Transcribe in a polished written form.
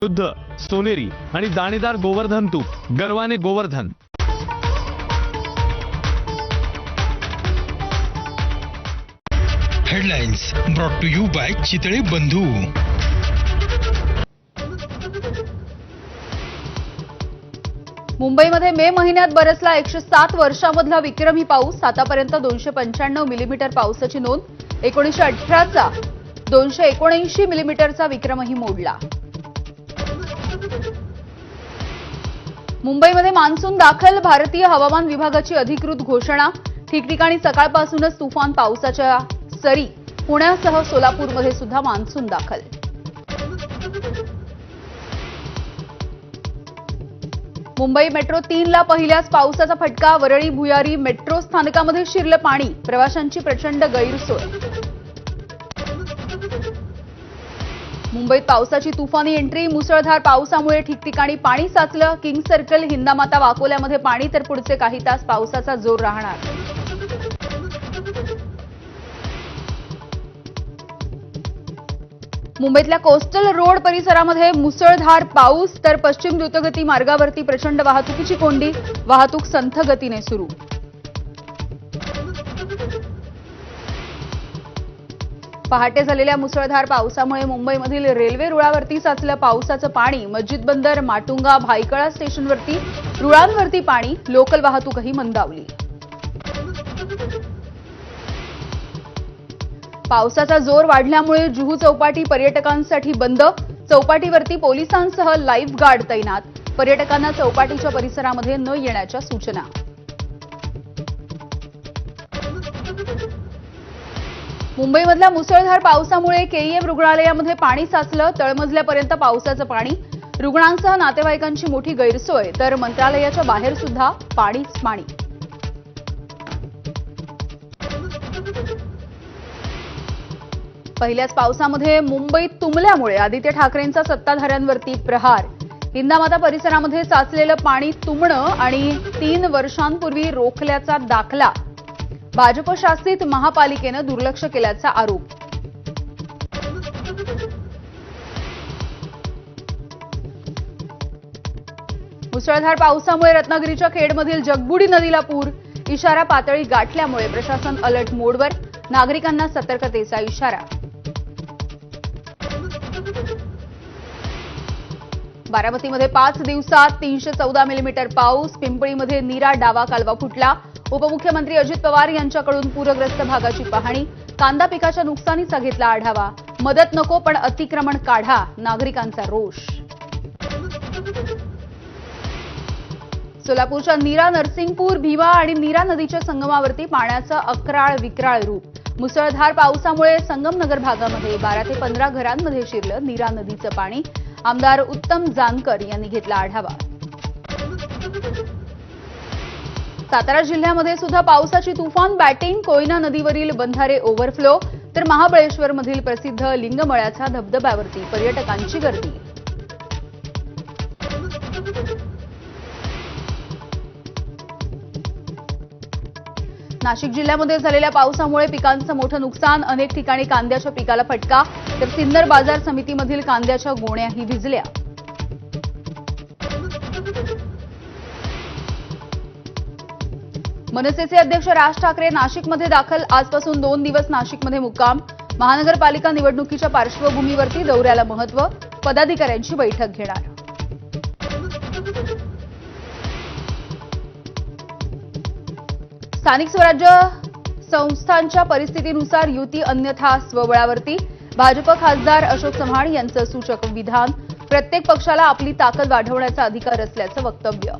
शुद्ध सोनेरी आणि दाणेदार गोवर्धन तूप गर्वाने Govardhan. Headlines brought to you by Chitale Bandhu. मुंबईमध्ये मे महिन्यात बरसला 107 वर्षामधला विक्रमी पाऊस। आतापर्यंत 295 मिलीमीटर पावसाची नोंद। 1918चा 279 मिलीमीटरचा विक्रमही मोडला। मुंबईमध्ये मान्सून दाखल। भारतीय हवामान विभागाची अधिकृत घोषणा। ठिकठिकाणी सकाळपासूनच तुफान पावसाच्या सरी। पुण्यासह सोलापूरमध्ये सुद्धा मान्सून दाखल। मुंबई मेट्रो 3 ला पहिल्याच पावसाचा फटका। वरळी भुयारी मेट्रो स्थानकामध्ये शिरलं पाणी। प्रवाशांची प्रचंड गैरसोय। मुंबईत पावसाची तुफानी एंट्री। मुसळधार पावसामुळे ठिकठिकाणी पाणी साचलं। किंग सर्कल, हिंदामाता, वाकोल्यामध्ये पाणी तर पुढचे काही तास पावसाचा जोर राहणार। मुंबईतल्या कोस्टल रोड परिसरामध्ये मुसळधार पाऊस तर पश्चिम द्रुतगती मार्गावरती प्रचंड वाहतुकीची कोंडी। वाहतूक संथ गतीने सुरू। पहाटे झालेल्या मुसळधार पावसामुळे मुंबईमधील रेल्वे रुळावरती साचलं पावसाचं पाणी। मस्जिद बंदर, माटुंगा, भायखळा स्टेशनवरती रुळांवरती पाणी। लोकल वाहतूकही मंदावली। पावसाचा जोर वाढल्यामुळे जुहू चौपाटी पर्यटकांसाठी बंद। चौपाटीवरती पोलिसांसह लाईफ गार्ड तैनात। पर्यटकांना चौपाटीच्या परिसरामध्ये न येण्याच्या सूचना। मुंबईमधल्या मुसळधार पावसामुळे केईएम रुग्णालयामध्ये पाणी साचलं। तळमजल्यापर्यंत पावसाचं पाणी। रुग्णांसह नातेवाईकांची मोठी गैरसोय तर मंत्रालयाच्या बाहेर सुद्धा पाणीच पाणी। पहिल्याच पावसामध्ये मुंबईत तुंबल्यामुळे आदित्य ठाकरेंचा सत्ताधाऱ्यांवरती प्रहार। हिंदामाता परिसरामध्ये साचलेलं पाणी तुंबणं आणि 3 वर्षांपूर्वी रोखल्याचा दाखला। भाजप शासित महापालिकेनं दुर्लक्ष केल्याचा आरोप। मुसळधार पावसामुळे रत्नागिरीच्या खेडमधील जगबुडी नदीला पूर। इशारा पातळी गाठल्यामुळे प्रशासन अलर्ट मोडवर। नागरिकांना सतर्कतेचा इशारा। बारामतीमध्ये 5 दिवसात 314 मिलीमीटर पाऊस। पिंपळीमध्ये नीरा डावा कालवा फुटला। उपमुख्यमंत्री अजित पवार यांच्याकडून पूरग्रस्त भागाची पाहणी। कांदा पिकाच्या नुकसानीचा घेतला आढावा। मदत नको पण अतिक्रमण काढा, नागरिकांचा रोष। सोलापूरच्या नीरा, नरसिंगपूर, भीमा आणि नीरा नदीच्या संगमावरती पाण्याचं अक्राळ विक्राळ रूप। मुसळधार पावसामुळे संगमनगर भागामध्ये 12 ते 15 घरांमध्ये शिरलं नीरा नदीचं पाणी। आमदार उत्तम जानकर यांनी घेतला आढावा। सातारा जिल्ह्यामध्ये सुद्धा पावसाची तुफान बॅटिंग। कोयना नदीवरील बंधारे ओव्हरफ्लो तर महाबळेश्वरमधील प्रसिद्ध लिंगमळ्याच्या धबधब्यावरती पर्यटकांची गर्दी। नाशिक जिल्ह्यामध्ये झालेल्या पावसामुळे पिकांचं मोठं नुकसान। अनेक ठिकाणी कांद्याच्या पिकाला फटका तर सिन्नर बाजार समितीमधील कांद्याच्या गोण्याही भिजल्या। मनसेचे अध्यक्ष राज ठाकरे नाशिकमध्ये दाखल। आजपासून 2 दिवस नाशिकमध्ये मुक्काम। महानगरपालिका निवडणुकीच्या पार्श्वभूमीवरती दौऱ्याला महत्त्व। पदाधिकाऱ्यांची बैठक घेणार। स्थानिक स्वराज्य संस्थांच्या परिस्थितीनुसार युती अन्यथा स्वबळावरती। भाजप खासदार अशोक चव्हाण यांचं सूचक विधान। प्रत्येक पक्षाला आपली ताकद वाढवण्याचा अधिकार असल्याचं वक्तव्य।